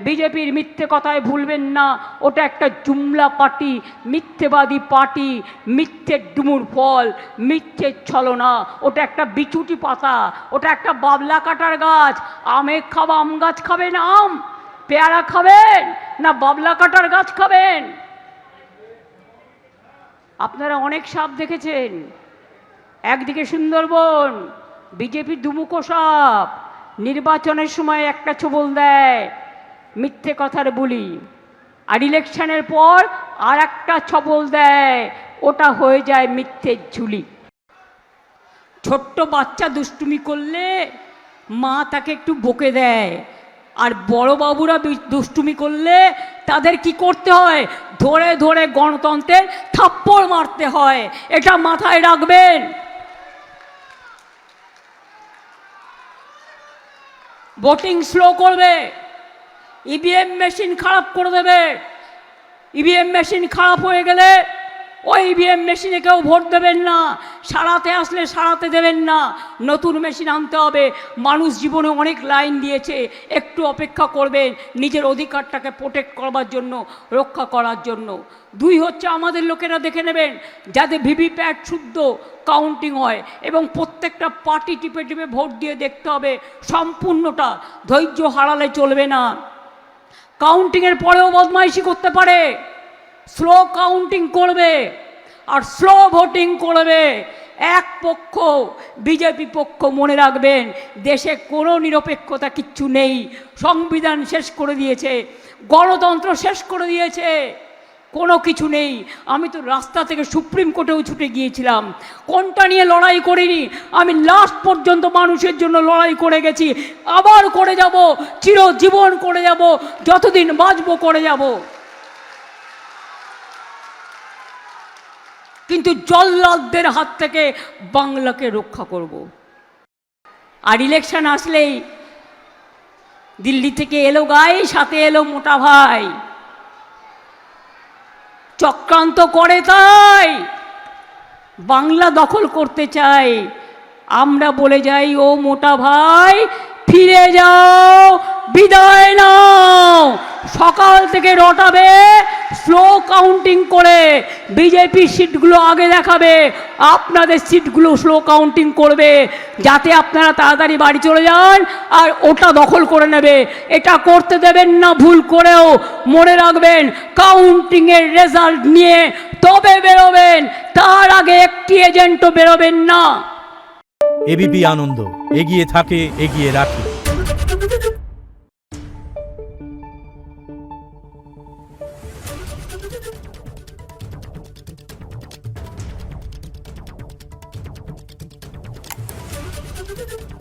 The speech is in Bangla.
বিজেপির মিথ্যে কথায় ভুলবেন না, ওটা একটা জুমলা পার্টি, মিথ্যেবাদী পার্টি, মিথ্যের ডুমুর ফল, মিথ্যের ছলনা। ওটা একটা বিচুটি পাতা, ওটা একটা বাবলা কাটার গাছ। আমে খাওয়া আম গাছ খাবেন, আম পেয়ারা খাবেন না বাবলা কাটার গাছ খাবেন? আপনারা অনেক সাপ দেখেছেন, একদিকে সুন্দরবন, বিজেপি দুমুখো সাপ, নির্বাচনের সময় একটা ছোবল দেয় মিথ্যে কথার বুলি, আর ইলেকশনের পর আর একটা ছবল দেয়, ওটা হয়ে যায় মিথ্যের ঝুলি। ছোট্ট বাচ্চা দুষ্টুমি করলে মা তাকে একটু বকে দেয়, আর বড় বাবুরা দুষ্টুমি করলে তাদের কি করতে হয়? ধরে ধরে গণতন্ত্রের থাপ্পড় মারতে হয়। এটা মাথায় রাখবেন। ভোটিং স্লো করবে, ইভিএম মেশিন খারাপ করে দেবে। ইভিএম মেশিন খারাপ হয়ে গেলে ওই ইভিএম মেশিনে কেউ ভোট দেবেন না, সারাতে আসলে সারাতে দেবেন না, নতুন মেশিন আনতে হবে। মানুষ জীবনে অনেক লাইন দিয়েছে, একটু অপেক্ষা করবেন নিজের অধিকারটাকে প্রোটেক্ট করবার জন্য, রক্ষা করার জন্য। দুই হচ্ছে, আমাদের লোকেরা দেখে নেবেন যাতে ভিভিপ্যাট শুদ্ধ কাউন্টিং হয়, এবং প্রত্যেকটা পার্টি টিপে টিপে ভোট দিয়ে দেখতে হবে সম্পূর্ণটা। ধৈর্য হারালে চলবে না। কাউন্টিংয়ের পরেও বদমাইশি করতে পারে, স্লো কাউন্টিং করবে আর স্লো ভোটিং করবে। এক পক্ষ বিজেপি পক্ষ, মনে রাখবেন দেশে কোনো নিরপেক্ষতা কিচ্ছু নেই। সংবিধান শেষ করে দিয়েছে, গণতন্ত্র শেষ করে দিয়েছে, কোনো কিছু নেই। আমি তো রাস্তা থেকে সুপ্রিম কোর্টেও ছুটে গিয়েছিলাম, কোনটা নিয়ে লড়াই করিনি। আমি লাস্ট পর্যন্ত মানুষের জন্য লড়াই করে গেছি, আবার করে যাব, চিরজীবন করে যাব, যতদিন বাঁচবো করে যাব। কিন্তু জল্লাদদের হাত থেকে বাংলাকে রক্ষা করব। আর ইলেকশন আসলেই দিল্লি থেকে এলো গাই, সাথে এলো মোটা ভাই, চক্রান্ত করে, তাই বাংলা দখল করতে চাই। আমরা বলে যাই, ও মোটা ভাই ফিরে যাও, বিদায় নাও। সকাল থেকে রটাবে স্লো কাউন্টিং করে, বিজেপির সিটগুলো আগে দেখাবে, আপনাদের সিটগুলো স্লো কাউন্টিং করবে, যাতে আপনারা তাড়াতাড়ি বাড়ি চলে যান আর ওটা দখল করে নেবে। এটা করতে দেবেন না ভুল করেও। মনে রাখবেন, কাউন্টিংয়ের রেজাল্ট নিয়ে তবে বেরোবেন, তার আগে একটি এজেন্টও বেরোবেন না। এবিপি আনন্দ, এগিয়ে থাকে, এগিয়ে রাখে। Thank you.